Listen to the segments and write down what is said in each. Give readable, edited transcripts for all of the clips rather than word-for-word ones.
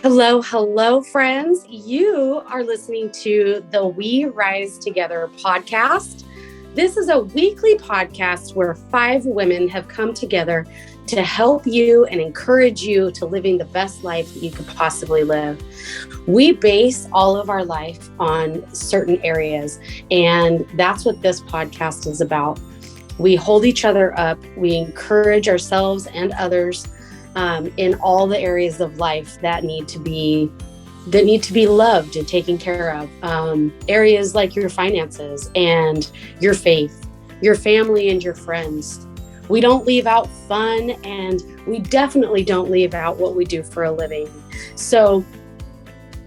Hello, hello, friends. You are listening to the We Rise Together podcast. This is a weekly podcast where 5 women have come together to help you and encourage you to living the best life that you could possibly live. We base all of our life on certain areas, and that's what this podcast is about. We hold each other up. We encourage ourselves and others in all the areas of life that need to be loved and taken care of. Areas like your finances and your faith, your family and your friends. We don't leave out fun, and we definitely don't leave out what we do for a living. So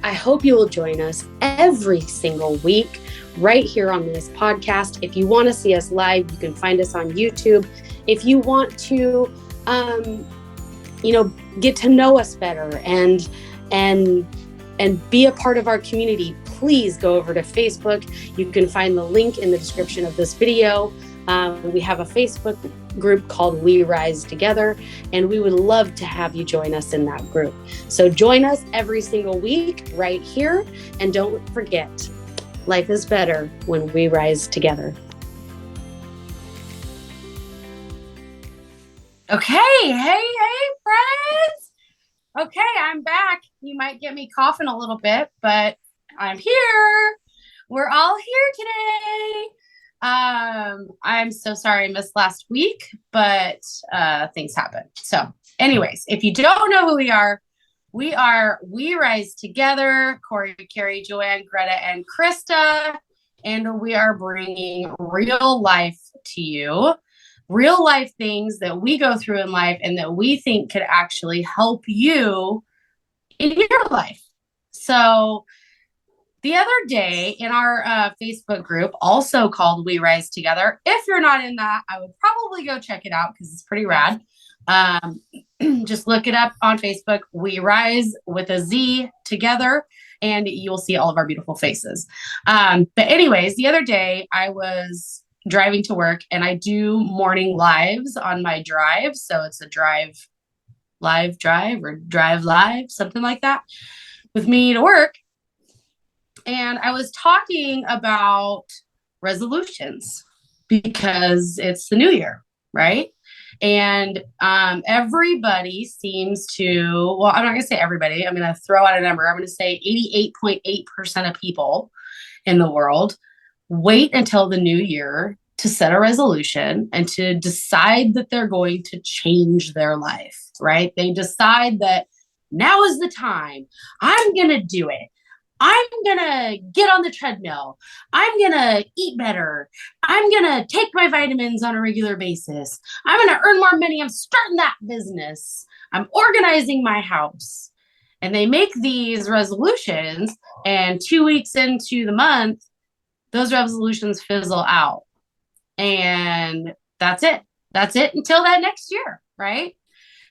I hope you will join us every single week right here on this podcast. If you want to see us live, you can find us on YouTube. If you want to get to know us better and be a part of our community, please go over to Facebook. You can find the link in the description of this video. We have a Facebook group called We Rise Together, and we would love to have you join us in that group. So join us every single week right here. And don't forget, life is better when we rise together. Okay, hey, friends. Okay, I'm back. You might get me coughing a little bit, but I'm here. We're all here today. I'm so sorry I missed last week, but things happen. So anyways, if you don't know who we are We Rise Together, Kori, Kari, Joanne, Greta, and Krista, and we are bringing real life to you. Real life things that we go through in life and that we think could actually help you in your life. So the other day in our Facebook group, also called We Rise Together, if you're not in that, I would probably go check it out because it's pretty rad. Just look it up on Facebook, We Rise with a Z together, and you'll see all of our beautiful faces. But anyways, the other day I was driving to work, and I do morning lives on my drive. So it's a drive live, something like that, with me to work. And I was talking about resolutions because it's the new year, right? And everybody seems to, well, I'm not going to say everybody. I'm going to throw out a number. I'm going to say 88.8% of people in the world wait until the new year to set a resolution and to decide that they're going to change their life, right? They decide that now is the time. I'm going to do it. I'm going to get on the treadmill. I'm going to eat better. I'm going to take my vitamins on a regular basis. I'm going to earn more money. I'm starting that business. I'm organizing my house. And they make these resolutions, and 2 weeks into the month, those resolutions fizzle out. And that's it. That's it until that next year, right?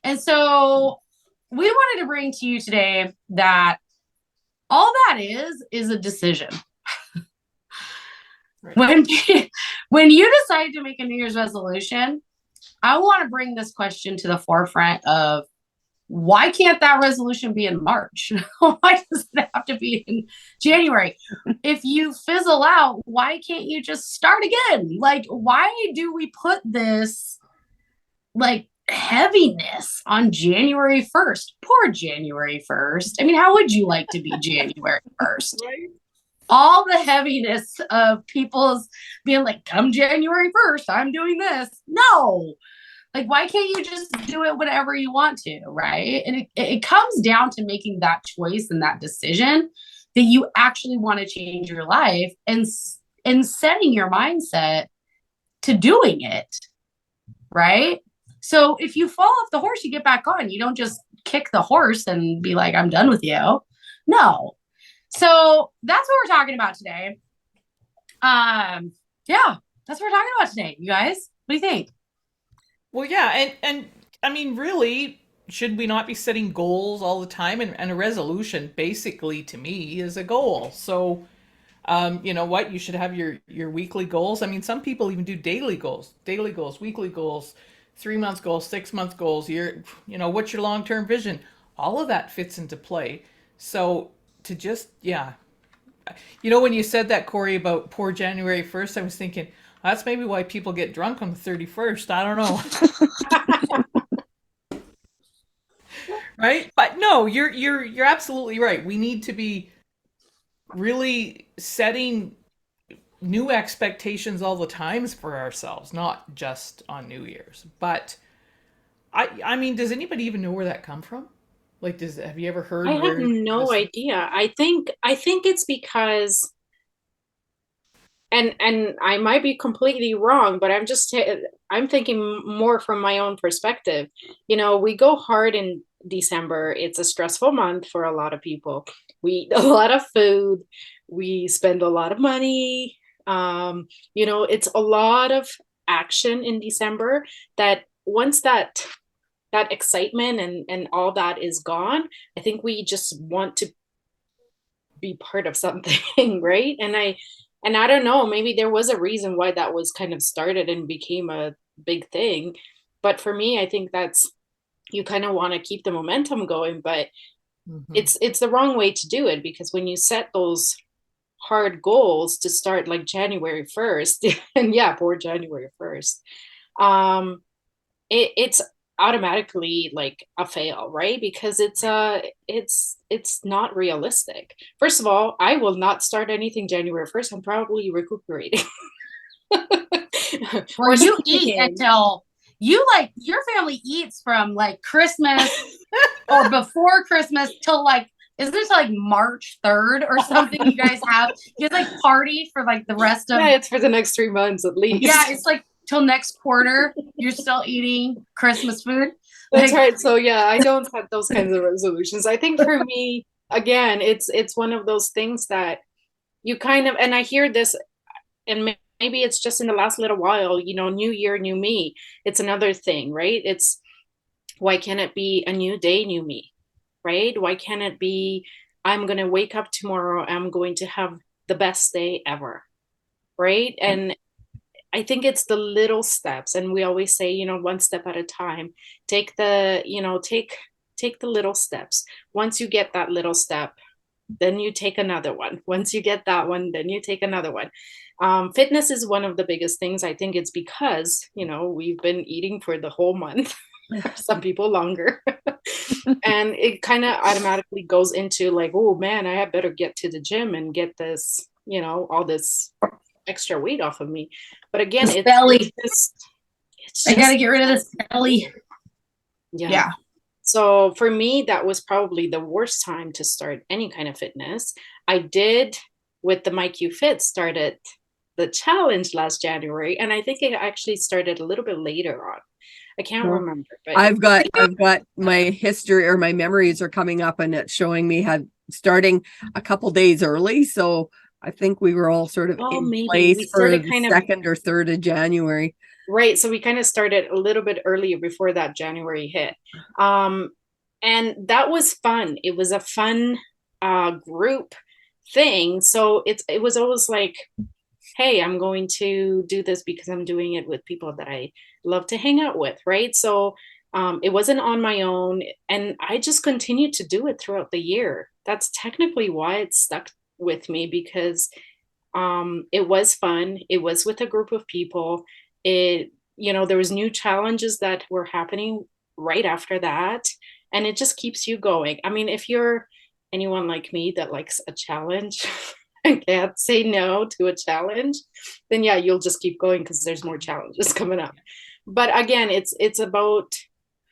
And so we wanted to bring to you today that all that is a decision. Right. When you decide to make a New Year's resolution, I want to bring this question to the forefront of, why can't that resolution be in March? Why does it have to be in January? If you fizzle out, why can't you just start again? Like, why do we put this heaviness on January 1st? Poor January 1st. I mean, how would you like to be January 1st? Right? All the heaviness of people's being like, come January 1st, I'm doing this. No. Like, why can't you just do it whenever you want to, right? And it comes down to making that choice and that decision that you actually want to change your life, and setting your mindset to doing it, right? So if you fall off the horse, you get back on. You don't just kick the horse and be like, I'm done with you. No. So that's what we're talking about today. Yeah, that's what we're talking about today, you guys. What do you think? Well, yeah, and I mean, really, should we not be setting goals all the time? And a resolution, basically, to me, is a goal. So, you know what? You should have your weekly goals. I mean, some people even do daily goals, weekly goals, 3 months goals, 6 month goals. What's your long-term vision? all of that fits into play. So to just, yeah. When you said that, Kori, about poor January 1st, I was thinking, that's maybe why people get drunk on the 31st. I don't know. Right? But no, you're absolutely right. We need to be really setting new expectations all the times for ourselves, not just on New Year's. But I mean, does anybody even know where that come from? Like, have you ever I heard have where no this? idea. I think it's because, and I might be completely wrong, but I'm thinking more from my own perspective. We go hard in December. It's a stressful month for a lot of people. We eat a lot of food. We spend a lot of money. It's a lot of action in December that once that excitement and all that is gone, I think we just want to be part of something, right? And I don't know, maybe there was a reason why that was kind of started and became a big thing. But for me, I think that's, you kind of want to keep the momentum going, but Mhm. it's the wrong way to do it, because when you set those hard goals to start like January 1st, and yeah, poor January 1st, um it's automatically like a fail, right? Because it's not realistic. First of all, I will not start anything January 1st. I'm probably recuperating. Well, Or you eat sleeping. until your family eats from like Christmas or before Christmas till like, isn't it like March 3rd or something? You guys like party for like the rest of, Yeah, it's for the next 3 months at yeah, least. it's like till next quarter, you're still eating Christmas food. That's Like, right. So yeah, I don't have those kinds of resolutions. I think for me, again, it's one of those things that you kind of, and I hear this, and maybe it's just in the last little while, new year, new me. It's another thing, right? It's, why can't it be a new day, new me, right? Why can't it be, I'm going to wake up tomorrow, I'm going to have the best day ever, right? And I think it's the little steps, and we always say, one step at a time. Take the little steps. Once you get that little step, then you take another one. Once you get that one, then you take another one. Fitness is one of the biggest things. I think it's because, we've been eating for the whole month, some people longer. And it kind of automatically goes into like, oh man, I had better get to the gym and get this, all this extra weight off of me. But again, this belly. it's I gotta just get rid of this belly. yeah. Yeah. So for me, that was probably the worst time to start any kind of fitness. I did, with the MyQ Fit, started the challenge last January, and I think it actually started a little bit later on. I can't Well, remember, but I've got my history, or my memories are coming up, and it's showing me had starting a couple days early. So I think we were all sort of in maybe we place for started the kind of 2nd or 3rd of January. right. So we kind of started a little bit earlier before that January hit. Um, and that was fun. It was a fun group thing. So it was always like, hey, I'm going to do this because I'm doing it with people that I love to hang out with, right? So it wasn't on my own, and I just continued to do it throughout the year. That's technically why it stuck with me, because it was fun. It was with a group of people. There was new challenges that were happening right after that, and it just keeps you going. I mean, if you're anyone like me that likes a challenge and can't say no to a challenge, then yeah, you'll just keep going because there's more challenges coming up. But again, it's about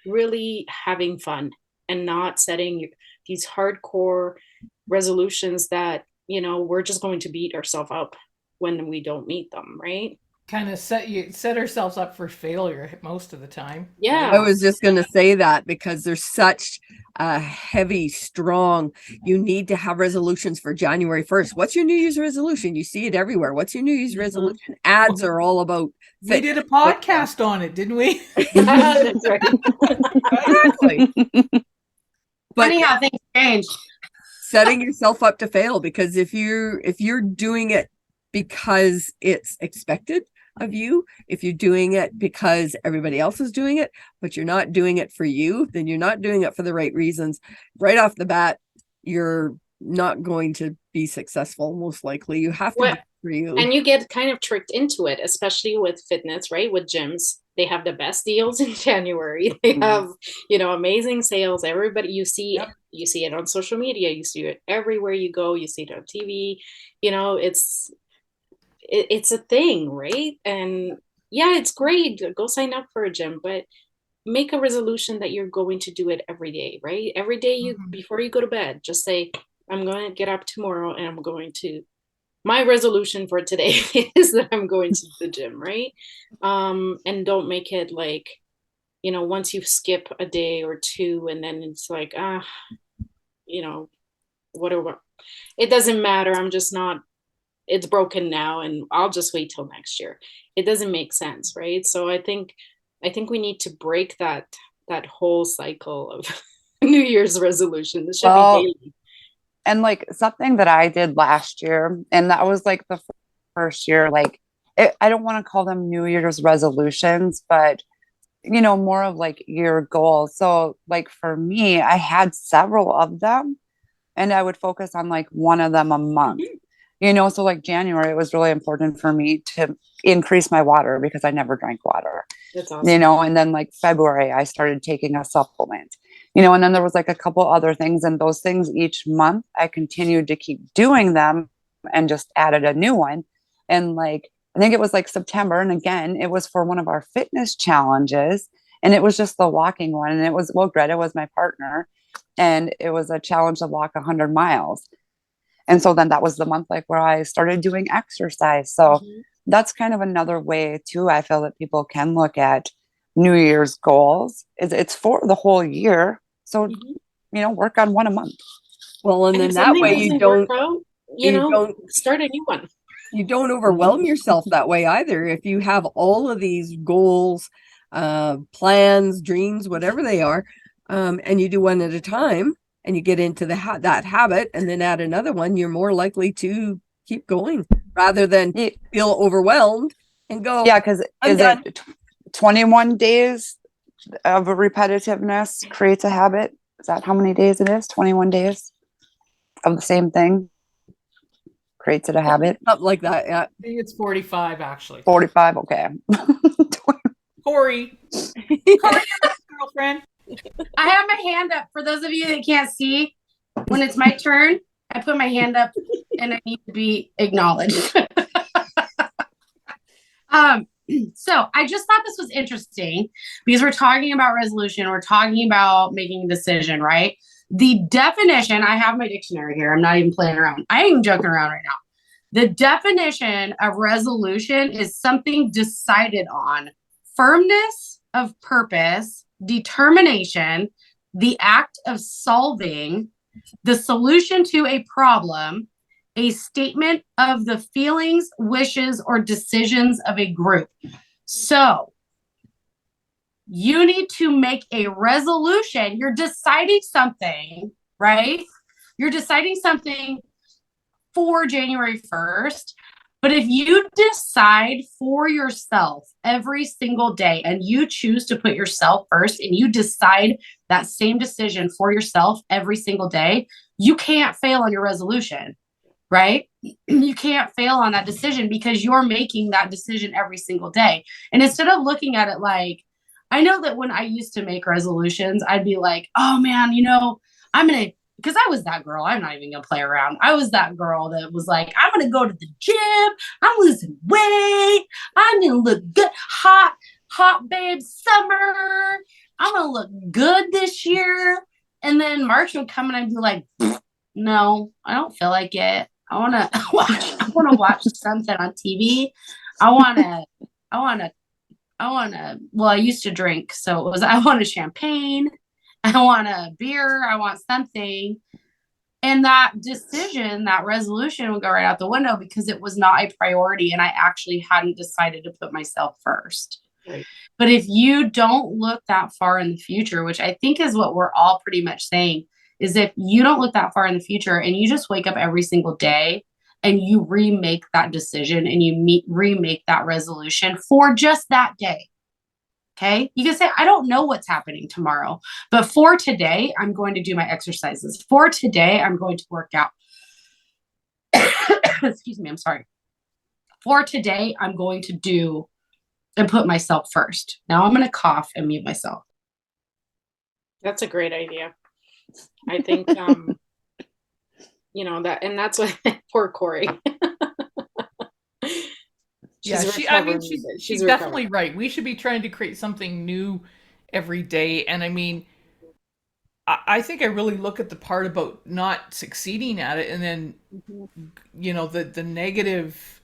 really having fun and not setting these hardcore resolutions that we're just going to beat ourselves up when we don't meet them, right? Kind of set ourselves up for failure most of the time, right? I Yeah. was just going to say that because there's such a heavy, strong, you need to have resolutions for January 1st. What's your New Year's resolution? You see it everywhere. What's your New Year's resolution? Ads are all about We did a fitness. But podcast on it, didn't we? That's right. exactly. But Funny how things change. setting yourself up to fail, because if you're doing it because it's expected, of you. If you're doing it because everybody else is doing it, but you're not doing it for you, then you're not doing it for the right reasons. Right off the bat, you're not going to be successful, most likely. You have to do it for you. And you get kind of tricked into it, especially with fitness, right? With gyms. They have the best deals in January. They have, amazing sales. Everybody, you see it on social media. You see it everywhere you go. You see it on TV. It's a thing, right? And yeah, it's great. Go sign up for a gym, but make a resolution that you're going to do it every day, right? Every day before you go to bed, just say, I'm going to get up tomorrow and I'm going to, my resolution for today is that I'm going to the gym, right? And don't make it like, once you skip a day or two and then it's like, whatever. It doesn't matter. I'm just not, it's broken now and I'll just wait till next year. It doesn't make sense, right? So I think we need to break that whole cycle of New Year's resolution. This should be daily. And like something that I did last year, and that was like the first year, like I don't want to call them New Year's resolutions, but more of like your goals. So like for me, I had several of them and I would focus on like one of them a month. So like January, it was really important for me to increase my water because I never drank water. That's awesome. And then like February, I started taking a supplement, and then there was like a couple other things, and those things each month, I continued to keep doing them and just added a new one. And like, I think it was like September. And again, it was for one of our fitness challenges, and it was just the walking one. And it was, Greta was my partner, and it was a challenge to walk 100 miles. And so then that was the month like where I started doing exercise. So that's kind of another way too. I feel that people can look at New Year's goals. It's for the whole year. So, work on one a month. Well, and then that way you don't, start a new one. You don't overwhelm yourself that way either. If you have all of these goals, plans, dreams, whatever they are, and you do one at a time, and you get into that habit and then add another one, you're more likely to keep going rather than feel overwhelmed and go. Yeah, because it 21 days of repetitiveness creates a habit? Is that how many days it is? 21 days of the same thing creates it a habit? Something like that, yeah. I think it's 45 actually. 45, okay. Kori, girlfriend. I have my hand up. For those of you that can't see, when it's my turn, I put my hand up and I need to be acknowledged. So I just thought this was interesting because we're talking about resolution. We're talking about making a decision, right? The definition, I have my dictionary here. I'm not even playing around. I ain't even joking around right now. The definition of resolution is something decided on: firmness of purpose, determination, the act of solving, the solution to a problem, a statement of the feelings, wishes, or decisions of a group. So you need to make a resolution. You're deciding something, right? You're deciding something for January 1st. But if you decide for yourself every single day and you choose to put yourself first and you decide that same decision for yourself every single day, you can't fail on your resolution, right? You can't fail on that decision because you're making that decision every single day. And instead of looking at it like, I know that when I used to make resolutions, I'd be like, oh man, because I was that girl. I'm not even going to play around. I was that girl that was like, I'm going to go to the gym. I'm losing weight. I'm going to look good. Hot babe summer. I'm going to look good this year. And then March would come and I'd be like, no, I don't feel like it. I want to watch something on TV. I used to drink. So I want a champagne. I want a beer. I want something. And that decision, that resolution would go right out the window because it was not a priority. And I actually hadn't decided to put myself first. Right. But if you don't look that far in the future, which I think is what we're all pretty much saying, is if you don't look that far in the future and you just wake up every single day and you remake that decision and you remake that resolution for just that day. Okay. You can say, I don't know what's happening tomorrow, but for today, I'm going to do my exercises. For today, I'm going to work out. Excuse me. I'm sorry. For today, I'm going to do and put myself first. Now I'm going to cough and mute myself. That's a great idea. I think, you know, that, and that's what poor Kori. Yeah, she's definitely right. We should be trying to create something new every day. And I mean, I think I really look at the part about not succeeding at it, and then, you know, the negative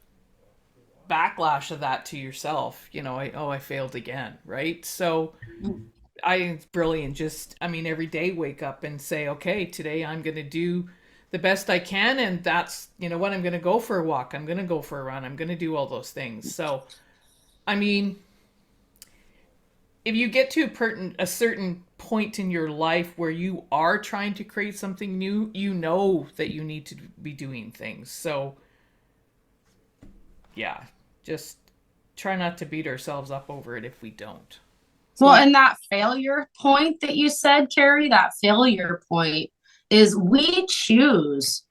backlash of that to yourself. You know, I failed again, right? So it's brilliant. Just, I mean, every day wake up and say, okay, today I'm going to do the best I can, and that's, you know what, I'm going to go for a walk, I'm going to go for a run, I'm going to do all those things. So, I mean, if you get to a certain point in your life where you are trying to create something new, you know that you need to be doing things. So, yeah, just try not to beat ourselves up over it if we don't. Well, and that failure point that you said, Kari, that failure point is we choose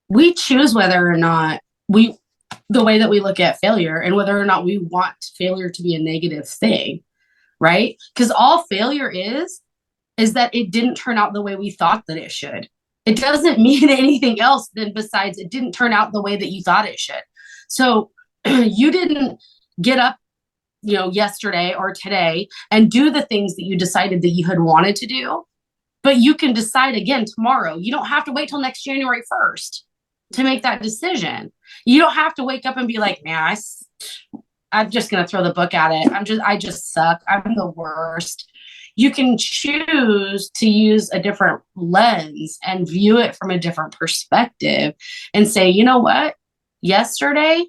whether or not the way that we look at failure and whether or not we want failure to be a negative thing, right? Because all failure is that it didn't turn out the way we thought that it should. It doesn't mean anything else than besides it didn't turn out the way that you thought it should. So you didn't get up, you know, yesterday or today and do the things that you decided that you had wanted to do, but you can decide again tomorrow. You don't have to wait till next January 1st to make that decision. You don't have to wake up and be like, man, I'm just going to throw the book at it. I just suck. I'm the worst. You can choose to use a different lens and view it from a different perspective and say, you know what? Yesterday,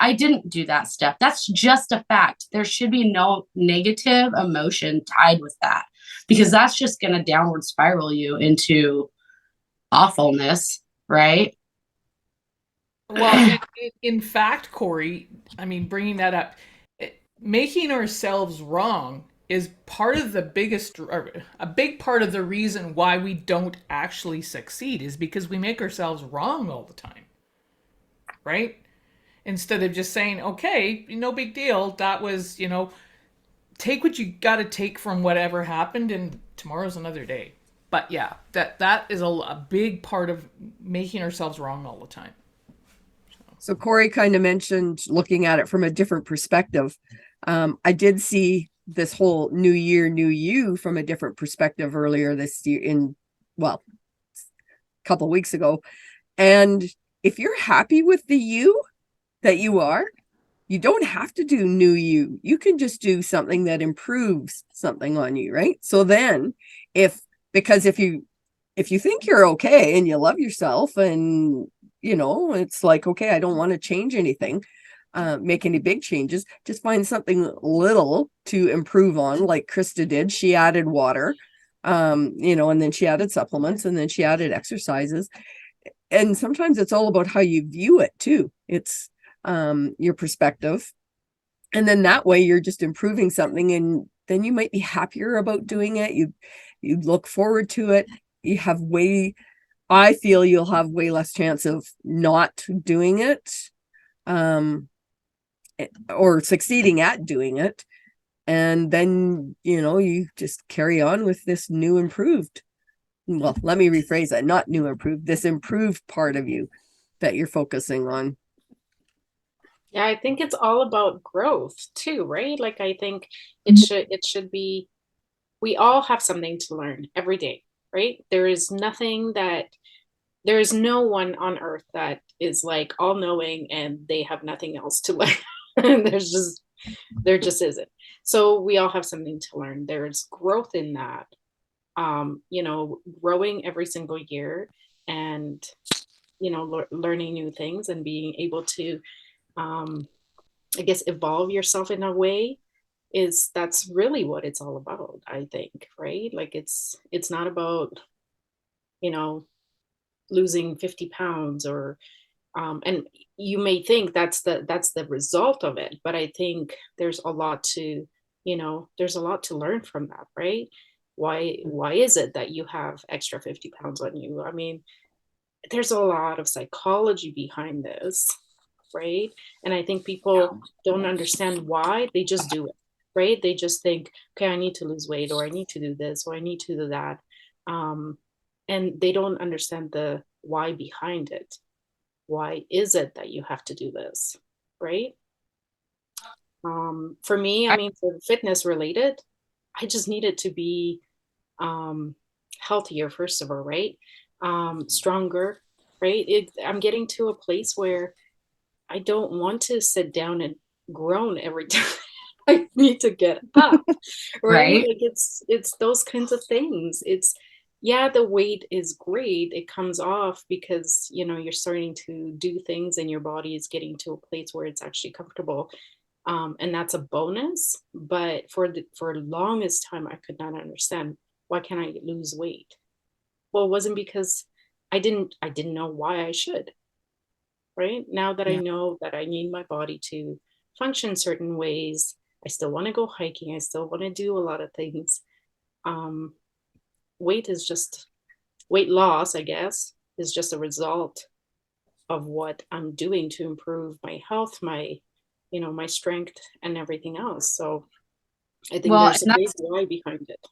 I didn't do that stuff. That's just a fact. There should be no negative emotion tied with that, because that's just going to downward spiral you into awfulness, right? Well, in fact, Kori, I mean, bringing that up, making ourselves wrong is part of the a big part of the reason why we don't actually succeed, is because we make ourselves wrong all the time, right? Instead of just saying, okay, no big deal, that was, you know, take what you got to take from whatever happened, and tomorrow's another day. But yeah, that is a big part of making ourselves wrong all the time. So Kori kind of mentioned looking at it from a different perspective. I did see this whole new year, new you from a different perspective earlier this year a couple of weeks ago. And if you're happy with the you that you are, you don't have to do new you. You can just do something that improves something on you, right? So then because if you think you're okay and you love yourself and, you know, it's like, okay, I don't want to change anything, make any big changes, just find something little to improve on, like Krista did. She added water, you know, and then she added supplements, and then she added exercises. And sometimes it's all about how you view it too. It's your perspective. And then that way you're just improving something, and then you might be happier about doing it. You look forward to it. I feel you'll have way less chance of not doing it, or succeeding at doing it. And then, you know, you just carry on with this new improved. Well, let me rephrase that. Not new improved, this improved part of you that you're focusing on. Yeah, I think it's all about growth too, right? Like I think it should be, we all have something to learn every day, right? There is no one on earth that is like all knowing and they have nothing else to learn. There just isn't. So we all have something to learn. There's growth in that. You know, growing every single year and, you know, learning new things and being able to, I guess, evolve yourself in a way, that's really what it's all about, I think, right? Like it's not about, you know, losing 50 pounds or And you may think that's the result of it, but I think there's a lot to, there's a lot to learn from that, right? Why is it that you have extra 50 pounds on you? I mean, there's a lot of psychology behind this, right? And I think people don't understand why. They just do it, right? They just think, okay, I need to lose weight, or I need to do this, or I need to do that. And they don't understand the why behind it. Why is it that you have to do this, right? For me, I mean, for fitness related, I just needed to be healthier, first of all, right? Stronger, right? I'm getting to a place where I don't want to sit down and groan every time I need to get up, right? Like it's those kinds of things. It's, yeah, the weight is great. It comes off because, you're starting to do things and your body is getting to a place where it's actually comfortable. And that's a bonus. But for the longest time, I could not understand, why can't I lose weight? Well, it wasn't because I didn't know why I should. Right now that I know that I need my body to function certain ways, I still want to go hiking. I still want to do a lot of things. Weight is just weight loss, I guess, is just a result of what I'm doing to improve my health, my my strength and everything else. So I think there's a big why behind it.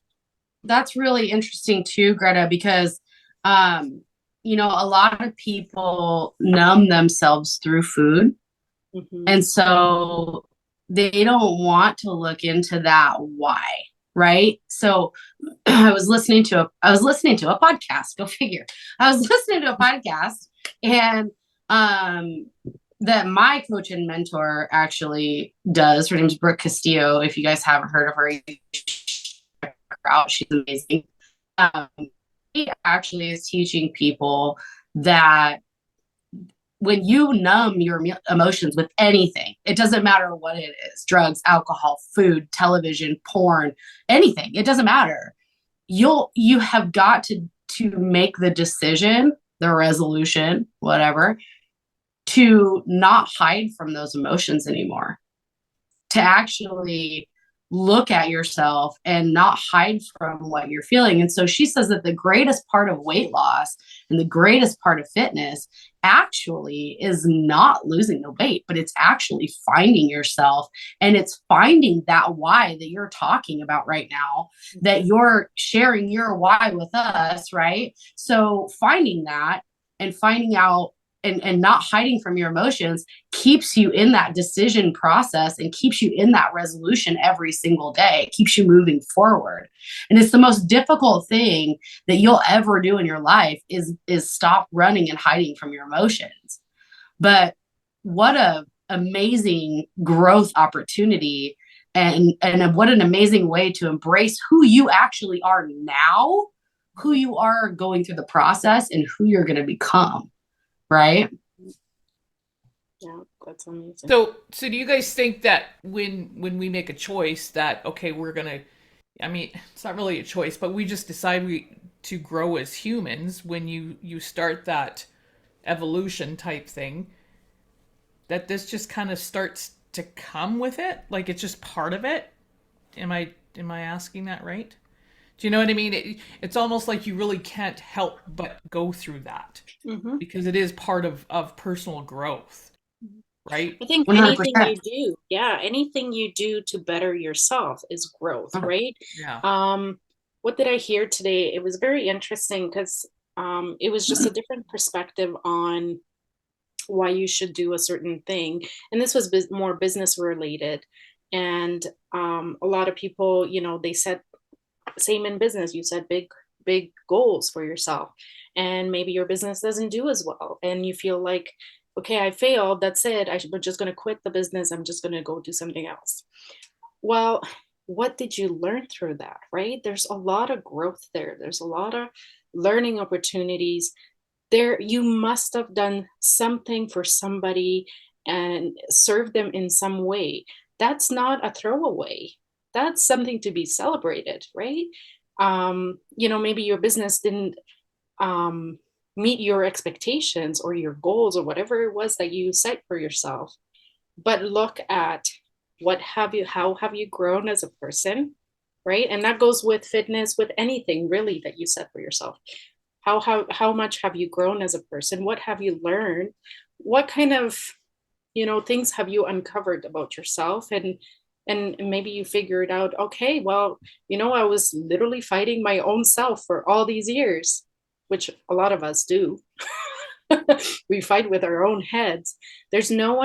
That's really interesting too, Greta, because a lot of people numb themselves through food. Mm-hmm. And so they don't want to look into that why, right? So I was listening to a podcast, go figure. I was listening to a podcast, and that my coach and mentor actually does. Her name's Brooke Castillo. If you guys haven't heard of her, check her out. She's amazing. She actually is teaching people that when you numb your emotions with anything, it doesn't matter what it is, drugs, alcohol, food, television, porn, anything, it doesn't matter. You have got to make the decision, the resolution, whatever, to not hide from those emotions anymore, to actually look at yourself and not hide from what you're feeling. And so she says that the greatest part of weight loss and the greatest part of fitness actually is not losing the weight, but it's actually finding yourself, and it's finding that why that you're talking about right now, that you're sharing your why with us, right? So finding that and finding out and not hiding from your emotions keeps you in that decision process and keeps you in that resolution every single day. It keeps you moving forward. And it's the most difficult thing that you'll ever do in your life is stop running and hiding from your emotions. But what a amazing growth opportunity, and what an amazing way to embrace who you actually are now, who you are going through the process, and who you're going to become. Right? Yeah, that's amazing. So do you guys think that when we make a choice that, okay, we're gonna, I mean, it's not really a choice, but we just decide to grow as humans, when you start that evolution type thing, that this just kind of starts to come with it, like it's just part of it? Am I asking that right? Do you know what I mean? It's almost like you really can't help but go through that, Mm-hmm. because it is part of personal growth, right? I think 100%. anything you do to better yourself is growth, right? Yeah. What did I hear today? It was very interesting because it was just a different perspective on why you should do a certain thing. And this was more business related. And a lot of people, they said, same in business, you set big goals for yourself, and maybe your business doesn't do as well, and you feel like, okay, I failed, that's it, I'm just going to quit the business, I'm just going to go do something else. Well, what did you learn through that, right? There's a lot of growth there, there's a lot of learning opportunities there. You must have done something for somebody and served them in some way. That's not a throwaway, that's something to be celebrated, right? Maybe your business didn't meet your expectations or your goals or whatever it was that you set for yourself, but look at how have you grown as a person, right? And that goes with fitness, with anything really that you set for yourself. How much have you grown as a person? What have you learned? What kind of, things have you uncovered about yourself? And maybe you figured out, okay, well, I was literally fighting my own self for all these years, which a lot of us do. We fight with our own heads. There's no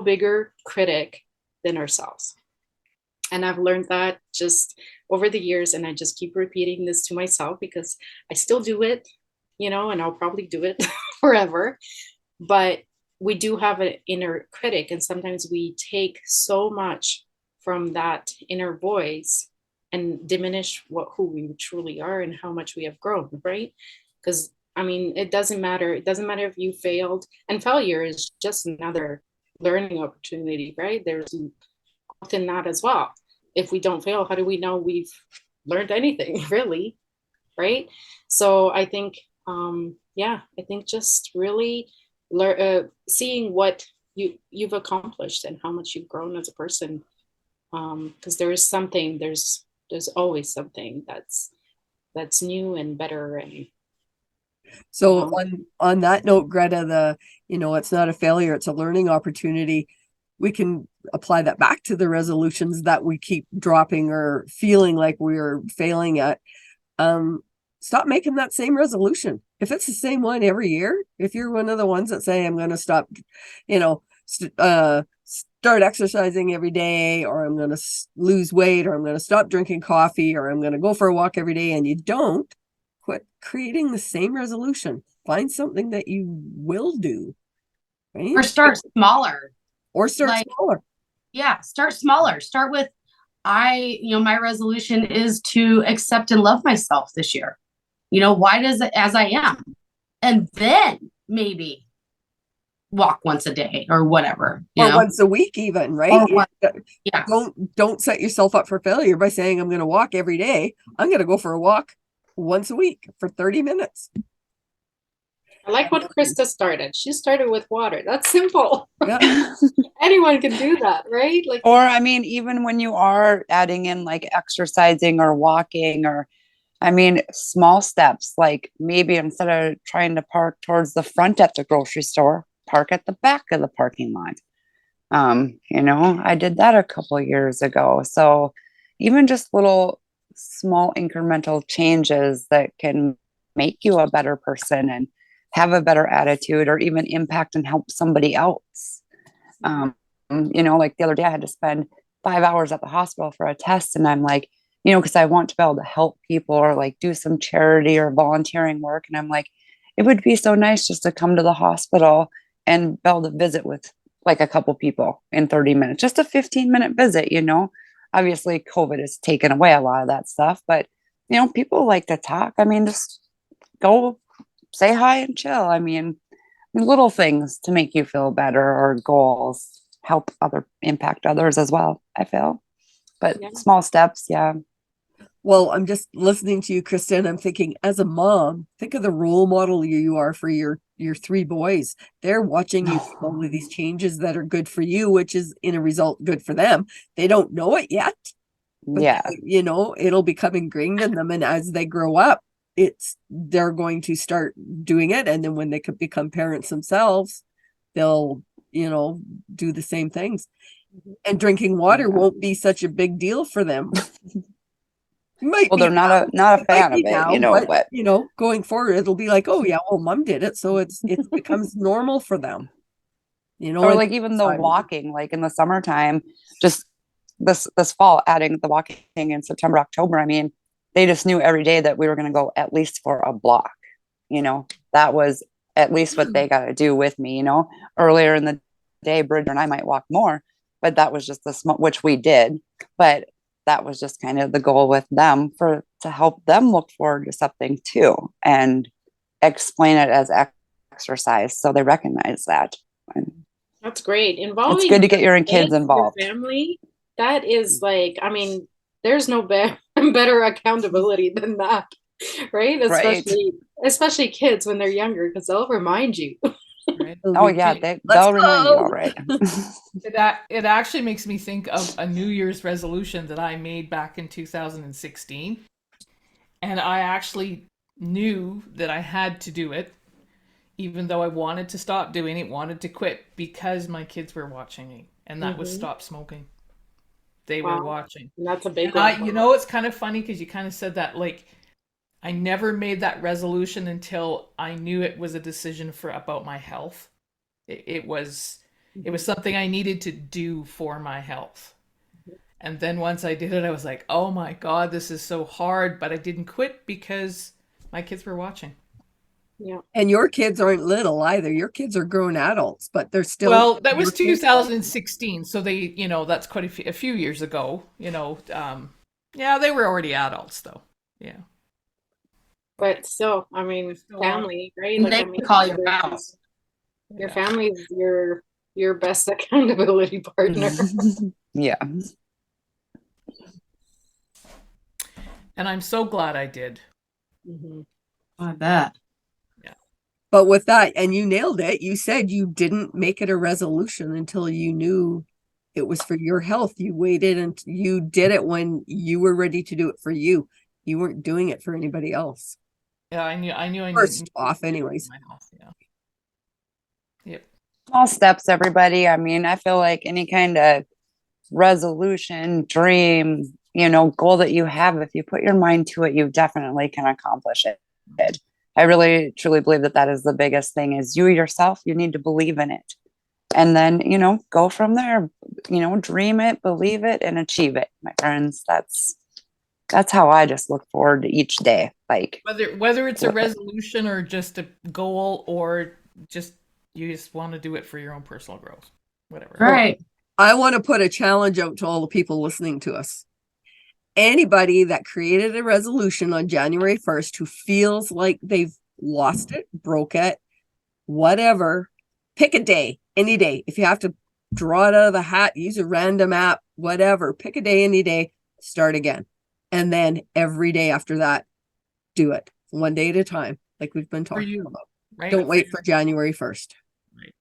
bigger critic than ourselves. And I've learned that just over the years, and I just keep repeating this to myself because I still do it, and I'll probably do it forever. But we do have an inner critic, and sometimes we take so much from that inner voice and diminish who we truly are and how much we have grown, right? Because it doesn't matter if you failed, and failure is just another learning opportunity, right? There's growth in that as well. If we don't fail, how do we know we've learned anything, really, right? So I think I think just really seeing what you've accomplished and how much you've grown as a person, because there's always something that's new and better. And so on that note, Greta, it's not a failure, it's a learning opportunity. We can apply that back to the resolutions that we keep dropping or feeling like we're failing at. Stop making that same resolution. If it's the same one every year, if you're one of the ones that say, I'm going to stop, start exercising every day, or I'm going to lose weight, or I'm going to stop drinking coffee, or I'm going to go for a walk every day, and you don't, quit creating the same resolution. Find something that you will do. Right? Or start smaller. Smaller. Yeah, start smaller. Start with, my resolution is to accept and love myself this year. Why does it as I am? And then maybe walk once a day or whatever. Or once a week even, right? Yeah. Don't set yourself up for failure by saying, I'm going to walk every day. I'm going to go for a walk once a week for 30 minutes. I like what Krista started. She started with water. That's simple. Yeah. Anyone can do that, right? Or even when you are adding in like exercising or walking, or small steps, like maybe instead of trying to park towards the front at the grocery store, park at the back of the parking lot. I did that a couple of years ago. So even just little small incremental changes that can make you a better person and have a better attitude, or even impact and help somebody else. Like the other day I had to spend 5 hours at the hospital for a test, and I'm like, because I want to be able to help people or like do some charity or volunteering work. And I'm like, it would be so nice just to come to the hospital and be able to visit with like a couple people in 30 minutes, just a 15-minute visit, Obviously COVID has taken away a lot of that stuff, but people like to talk. Just go say hi and chill. Little things to make you feel better, or goals help impact others as well, I feel. But small steps, yeah. Well, I'm just listening to you, Krista, and I'm thinking, as a mom, think of the role model you are for your 3 boys. They're watching you make all of these changes that are good for you, which is in a result good for them. They don't know it yet, but it'll become ingrained in them. And as they grow up, they're going to start doing it. And then when they could become parents themselves, they'll, do the same things. And drinking water won't be such a big deal for them. They're not a fan of it, but going forward, it'll be like, oh yeah, well, mom did it, so it becomes normal for them. Or like even the walking, like in the summertime, just this fall, adding the walking in September, October. They just knew every day that we were going to go at least for a block. That was at least what they got to do with me. Earlier in the day, Bridger and I might walk more, but that was just which we did, but that was just kind of the goal with them, to help them look forward to something too, and explain it as exercise so they recognize that. That's great. Involving it's good to get your kids involved. Your family, that is like, there's no better accountability than that. Right? Right. Especially kids when they're younger, because they'll remind you. Right? Oh yeah, they'll remind you, all right. It actually makes me think of a New Year's resolution that I made back in 2016. And I actually knew that I had to do it, even though I wanted to stop doing it, wanted to quit, because my kids were watching me. And that was stop smoking. They were Wow. watching. And that's a big And one. it's kind of funny because you kind of said that, like, I never made that resolution until I knew it was a decision about my health. It was something I needed to do for my health. And then once I did it, I was like, oh my God, this is so hard. But I didn't quit because my kids were watching. Yeah. And your kids aren't little either. Your kids are grown adults, but they're still. Well, that was your kids. 2016. So they, that's quite a few years ago, yeah, they were already adults though. Yeah. But still, I mean, Still family, right? And they I mean, call your house. your Yeah. family's your best accountability partner. Yeah. And I'm so glad I did. Mm-hmm. I bet. But with that, and you nailed it, you said you didn't make it a resolution until you knew it was for your health. You waited and you did it when you were ready to do it for you. You weren't doing it for anybody else. Yeah, I knew First off, anyways. my health. Yeah. Yep. Small steps, everybody. I mean, I feel like any kind of resolution, dream, goal that you have, if you put your mind to it, you definitely can accomplish it. I really truly believe that is the biggest thing, is you yourself, you need to believe in it. And then, go from there, dream it, believe it, and achieve it, my friends. That's how I just look forward to each day. Like Whether it's a resolution or just a goal, or you just want to do it for your own personal growth, whatever. Right. I want to put a challenge out to all the people listening to us. Anybody that created a resolution on January 1st who feels like they've lost it, broke it, whatever, pick a day, any day. If you have to draw it out of the hat, use a random app, whatever, pick a day, any day, start again. And then every day after that, do it one day at a time, like we've been talking about. Right? Don't wait for January 1st. Right.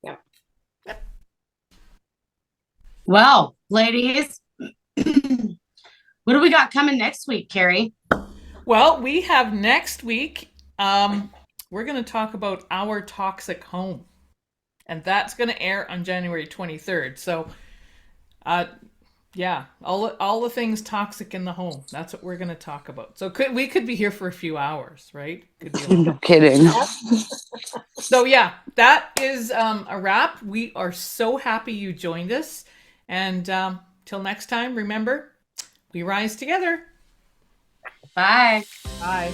Yeah. Yep. Well, ladies, what do we got coming next week, Kari? Well, we have next week, we're going to talk about Our Toxic Home. And that's going to air on January 23rd. So, yeah, all the things toxic in the home. That's what we're going to talk about. So we could be here for a few hours, right? Could be no kidding. So yeah, that is a wrap. We are so happy you joined us. And till next time, remember, we rise together. Bye. Bye.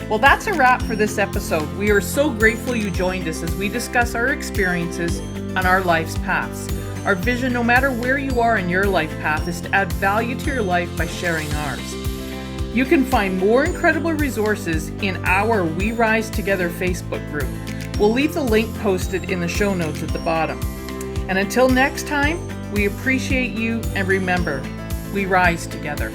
Well, that's a wrap for this episode. We are so grateful you joined us as we discuss our experiences on our life's paths. Our vision, no matter where you are in your life path, is to add value to your life by sharing ours. You can find more incredible resources in our We Rise Together Facebook group. We'll leave the link posted in the show notes at the bottom. And until next time, we appreciate you, and remember, we rise together.